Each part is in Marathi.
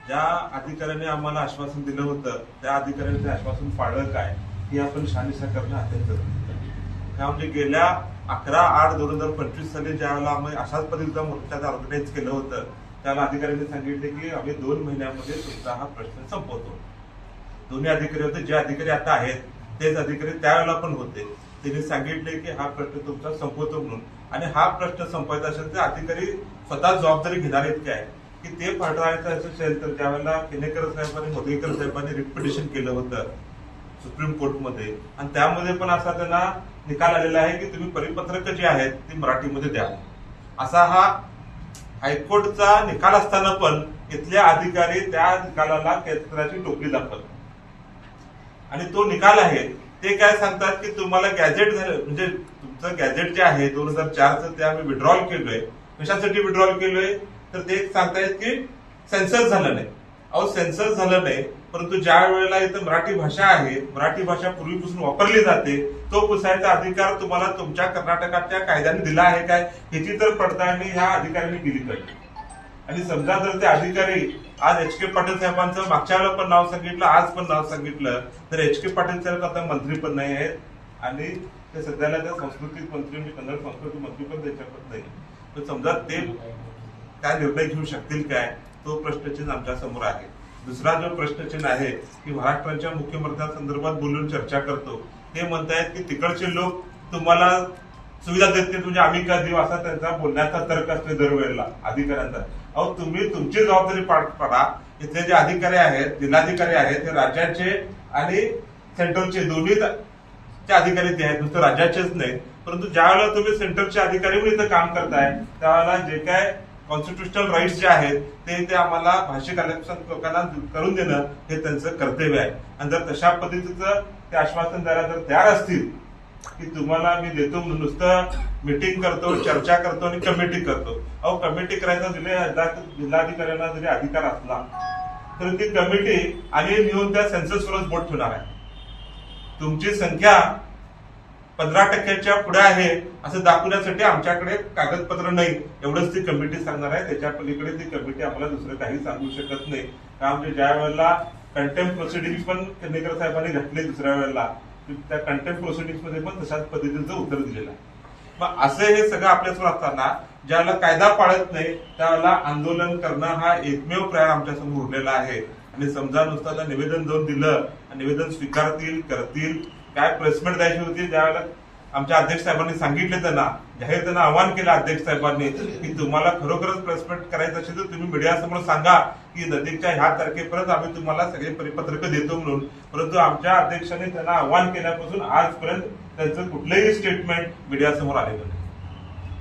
ज्या अधिकाऱ्याने आम्हाला आश्वासन दिलं होतं त्या अधिकाऱ्याने ते आश्वासन पाळलं काय हे आपण शहानिशा करणं अत्यंत गरजेचं आहे. म्हणजे गेल्या 11/8/2025 साली ज्यावेळेला आम्ही अशाच पद्धतीचा मोर्चा ऑर्गनाईज केलं होतं त्याला अधिकाऱ्यांनी सांगितले की आम्ही 2 महिन्यामध्ये तुमचा हा प्रश्न संपवतो. दोन्ही अधिकारी होते, जे अधिकारी आता आहेत तेच अधिकारी त्यावेळेला पण होते. त्यांनी सांगितले की हा प्रश्न तुमचा संपवतो म्हणून, आणि हा प्रश्न संपवायचा असेल तर अधिकारी स्वतः जबाबदारी घेणार आहेत काय की ते पाठवायचं असेल तर त्यावेळेला केनेकर साहेबांनी मोदीकर साहेबांनी रिट पिटिशन केलं होतं सुप्रीम कोर्टमध्ये, आणि त्यामध्ये पण असा त्यांना निकाल आलेला आहे की तुम्ही परिपत्रक जे आहेत ती मराठीमध्ये द्या, असा हा हायकोर्टचा निकाल असताना पण इथले अधिकारी त्या निकालाला केंद्राची टोपली दाखवतात. आणि तो निकाल आहे ते काय सांगतात की तुम्हाला गॅजेट झालं, म्हणजे तुमचं गॅजेट जे आहे 2004चं ते आम्ही विड्रॉल केलोय. कशासाठी विड्रॉल केलोय तर ते सांगतायत की सेन्सस झालं नाही. अहो सेन्सस झालं नाही, परंतु ज्या वेळेला इथं मराठी भाषा आहे, मराठी भाषा पूर्वीपासून वापरली जाते, तो पुसायचा अधिकार तुम्हाला तुमच्या कर्नाटकाच्या कायद्याने दिला आहे काय ह्याची तर पडताळणी ह्या अधिकाऱ्यांनी केली पाहिजे. आणि समजा जर ते अधिकारी आज एच के पाटील साहेबांचं मागच्या वेळेला पण नाव सांगितलं, आज पण नाव सांगितलं, तर एच के पाटील साहेब आता मंत्री पण नाही आहेत आणि ते सध्याला त्या सांस्कृतिक मंत्री म्हणजे कन्नड संस्कृती मंत्री पण त्याच्याकडे नाही. तर समजा ते काय निर्णय घेऊ शकतील काय, तो प्रश्नचिन्ह आमच्या समोर आहे. दुसरा जो प्रश्नचिन्ह आहे की महाराष्ट्राच्या मुख्यमंत्र्यांसंदर्भात बोलून चर्चा करतो, ते म्हणतायत की तिकडचे लोक तुम्हाला सुविधा देत नाही म्हणजे आम्ही का देऊ, असा त्यांचा बोलण्याचा तर्क असतो दरवेळेला अधिकाऱ्यांचा. अहो तुम्ही तुमची जबाबदारी पार पाडा. इथले जे अधिकारी आहेत, जिल्हाधिकारी आहेत, हे राज्याचे आणि सेंट्रलचे दोन्ही अधिकारी ते आहेत, नुसतं राज्याचेच नाही. परंतु ज्या वेळेला तुम्ही सेंट्रलचे अधिकारी म्हणून इथं काम करताय त्यावेळेला जे काय कॉन्स्टिट्युशनल राईट्स जे आहेत ते आम्हाला भाषिक आरक्षण लोकांना करून देणं हे त्यांचं कर्तव्य आहे. आणि जर तशा पद्धतीचं ते आश्वासन द्यायला जर तयार असतील की तुम्हाला मी देतो म्हणून नुसतं मीटिंग करतो, चर्चा करतो आणि कमिटी करतो. अहो कमिटी करायचा जिल्हाधिकाऱ्यांना जरी अधिकार असला तर ती कमिटी आणि मिळून त्या सेन्ससवरच बोट ठेवणार आहे. तुमची संख्या 15% पुढे आहे असं दाखवण्यासाठी आमच्याकडे कागदपत्र नाही एवढंच ती कमिटी सांगणार आहे. त्याच्या पलीकडे ती कमिटी आम्हाला दुसरं काही सांगू शकत नाही. कारण ज्या वेळेला कंटेम्प्ट प्रोसिडिंग पण केनेकर साहेबांनी घातली दुसऱ्या वेळेला, त्या कंटेम्प्ट प्रोसिडिंग मध्ये पण तशाच पद्धतीचं उत्तर दिलेलं आहे. मग असं हे सगळं आपल्यासमोर असताना ज्यावेळेला कायदा पाळत नाही त्यावेळेला आंदोलन करणं हा एकमेव पर्याय आमच्यासमोर उरलेला आहे. आणि समजा नुसतं निवेदन देऊन दिलं, निवेदन स्वीकारतील करतील, काय प्रेसमेंट द्यायची होती ज्यावेळेला आमच्या अध्यक्ष साहेबांनी सांगितले, जाहीर त्यांना आवाहन केलं अध्यक्ष साहेबांनी की तुम्हाला खरोखरच प्रेसमेंट करायचं असेल तर तुम्ही मीडियासमोर सांगा की नदीच्या ह्या तारखेपर्यंत आम्ही तुम्हाला सगळे परिपत्रक देतो म्हणून. परंतु आमच्या अध्यक्षांनी त्यांना आवाहन केल्यापासून आजपर्यंत त्यांचं कुठलंही स्टेटमेंट मीडियासमोर आलेलं नाही.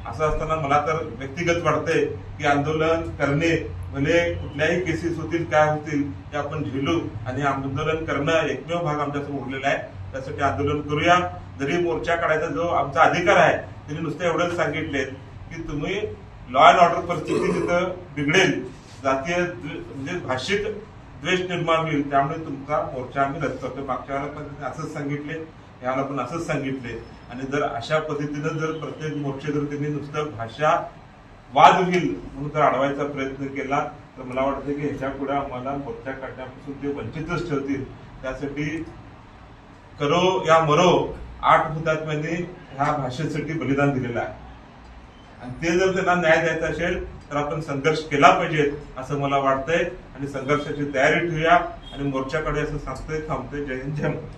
असं असताना मला तर व्यक्तिगत वाटतंय की आंदोलन करणे भले कुठल्याही केसेस होतील काय होतील ते आपण झेलू, आणि आंदोलन करणं एकमेव भाग आमच्यासमोर उरलेला आहे. त्यासाठी आंदोलन करूया. जरी मोर्चा काढायचा जो आमचा अधिकार आहे त्यांनी नुसतं एवढंच सांगितले की तुम्ही लॉ अँड ऑर्डर परिस्थिती तिथं बिघडेल, जातीय म्हणजे भाषिक द्वेष निर्माण होईल, त्यामुळे तुमचा मोर्चा आम्ही रद्द करतो. मागच्या वेळेला पण असंच सांगितले, याला पण असंच सांगितले. आणि जर अशा पद्धतीनं जर प्रत्येक मोर्चे जर त्यांनी नुसतं भाषा वाद होईल म्हणून जर अडवायचा प्रयत्न केला तर मला वाटतं की ह्याच्या पुढे आम्हाला मोर्चा काढण्यापासून ते वंचितच ठेवतील. त्यासाठी करो या मरो 8 हुतात्म्यांनी ह्या भाषेसाठी बलिदान दिलेलं आहे, आणि ते जर त्यांना न्याय द्यायचा असेल तर आपण संघर्ष केला पाहिजे असं मला वाटतंय. आणि संघर्षाची तयारी ठेवूया आणि मोर्चाकडे असं सांगतोय थांबतोय. जय हिंद, जय महाराष्ट्र.